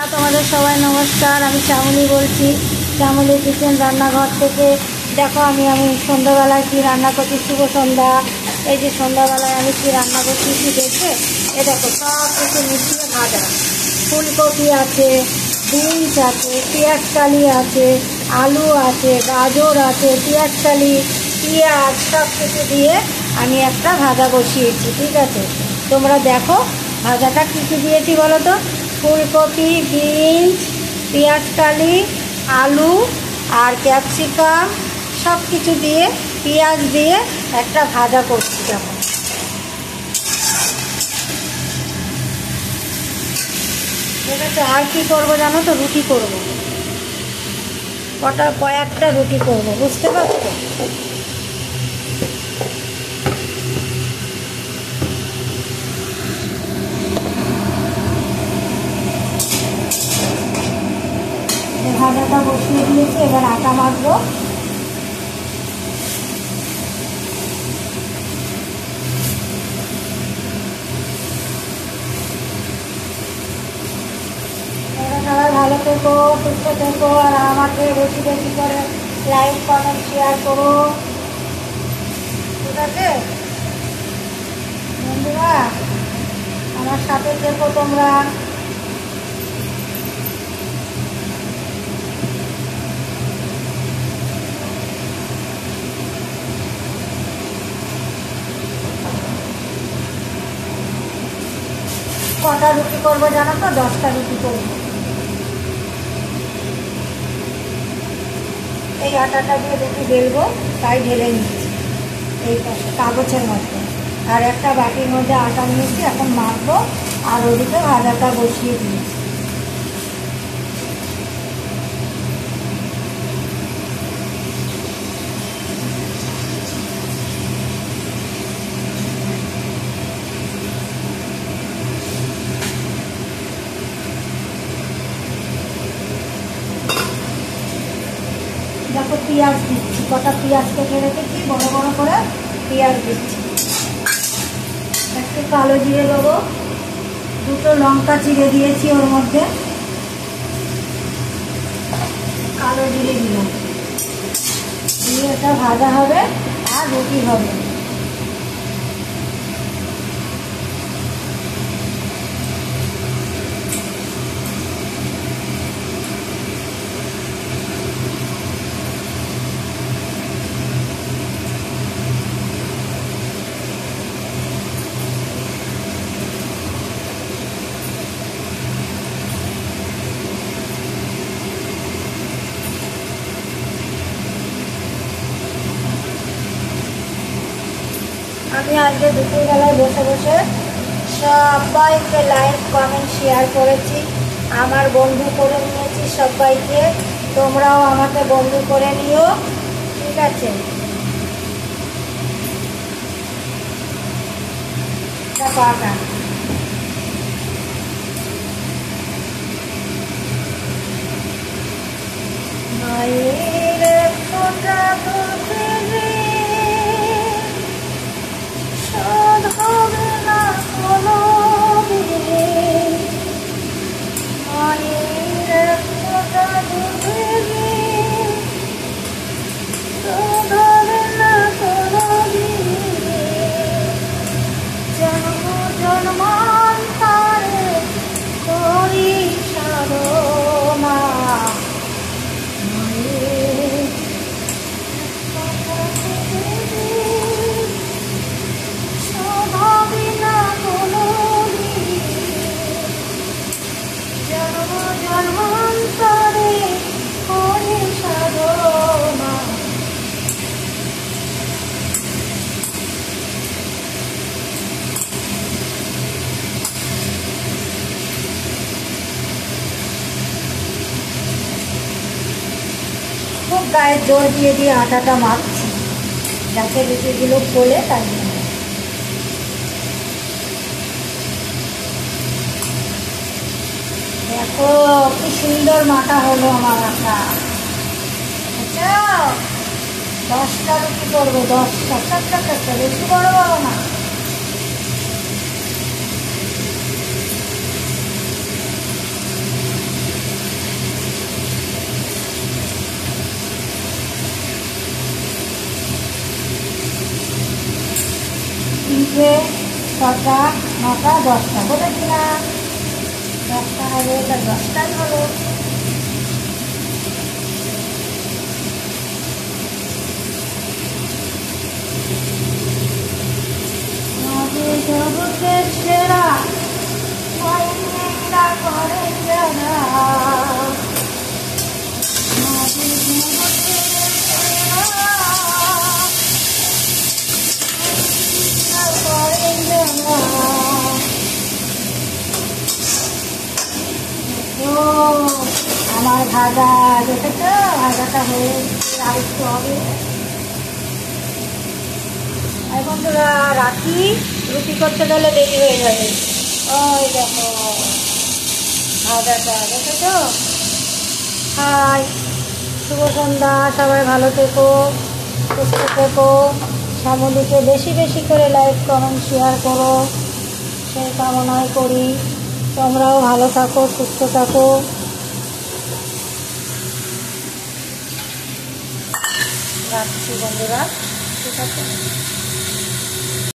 তোমাদের সবাই নমস্কার। আমি শ্যামলী বলছি, শ্যামলী কিচেন রান্নাঘর থেকে। দেখো আমি সন্ধ্যাবেলায় কী রান্না করছি। শুভ সন্ধ্যা। এই যে সন্ধ্যাবেলায় আমি কী রান্না করছি কি দেখে এ দেখো সব কিছু মিশিয়ে ভাজা। ফুলকপি আছে, বিনস আছে, পেঁয়াজকালি আছে, আলু আছে, গাজর আছে, পেঁয়াজকালি, পেঁয়াজ সব কিছু দিয়ে আমি একটা ভাজা বসিয়েছি। ঠিক আছে, তোমরা দেখো ভাজাটা কী কী দিয়েছি বলো তো। ফুলকপি, বিনস, পেঁয়াজকালি, আলু আর ক্যাপসিকাম সব কিছু দিয়ে পেঁয়াজ দিয়ে একটা ভাজা করছি। দেখো ঠিক আছে। আর কী করবো জানো তো, রুটি করবো, কয়েকটা রুটি করবো, বুঝতে পারছো। ভাজাটা বসিয়ে দিয়েছি, এবার আটা মাখবো। সবাই ভালো থেকো, সুস্থ থেকো, আর আমাকে বেশি বেশি করে লাইক কমেন্ট শেয়ার করো। ঠিক আছে বন্ধুরা, আমার সাথে থেকো তোমরা। কটা রুটি করবো জানো তো, 10টা রুটি করবো। এই আটাটা দিয়ে রুটি বেলবো, তাই ঢেলে নিচ্ছি এই পাশে কাগজের মধ্যে। আর একটা বাটির মধ্যে আটা নিয়েছি, এখন মাখবো। আর ওদিকে ভাজাটা বসিয়ে দিয়েছি। দেখো পেঁয়াজ দিচ্ছি, কটা পেঁয়াজ কেটে রেখেছি, বড় বড় করে পেঁয়াজ দিচ্ছি। একটু কালো জিরে দেবো, 2টো লঙ্কা চিড়ে দিয়েছি ওর মধ্যে, কালো জিরে দিলাম। দিয়ে এটা ভাজা হবে আর রুটি হবে। আমি আজকে দুপুরবেলায় বসে বসে সবাইকে লাইক কমেন্ট শেয়ার করেছি, আমার বন্ধু করে নিয়েছি সবাইকে। তোমরাও আমাকে বন্ধু করে নিও, ঠিক আছে। পাকা মায়ের ফোঁটা দুধে শোধ হবে না কোনো দিনে, মায়ের ফোঁটা দুধে শোধ হবে না কোনো দিনে। জন্ম জন্মান্তরে করি সাধনা, জন্মান্তরে করি সাধনা। খুব গায়ে জোর দিয়ে দিয়ে আটাটা মাখছি, যাতে রুটিগুলো ফোলে, তাই জন্য। দেখো কি সুন্দর মাখা হলো আমার আটা। আচ্ছা 10টা রুটি করবো, 10টা, চারটা, বেশি বড় বড় না। 8টা 9টা 10টা বলেছি না, 10টা হবে, এটা 10টাই হলো। আমাদের জগতের সেরা করেন যারা, আমাদের জগতের সেরা করেন যারা। তো আমার ভাজা দেখেছ, ভাজাটা হয়ে আর একটু হবে। আর বন্ধুরা রাখি, রুটি করতে গেলে দেরি হয়ে যাবে। ওই দেখো ভাজাটা দেখেছ। হাই, শুভ সন্ধ্যা, সবাই ভালো থেকো, সুস্থ থেকো। শ্যামলীকে বেশি বেশি করে লাইক কমেন্ট শেয়ার করো, সেই কামনাই করি। তোমরাও ভালো থাকো, সুস্থ থাকো। রাখছি বন্ধুরা, ঠিক আছে।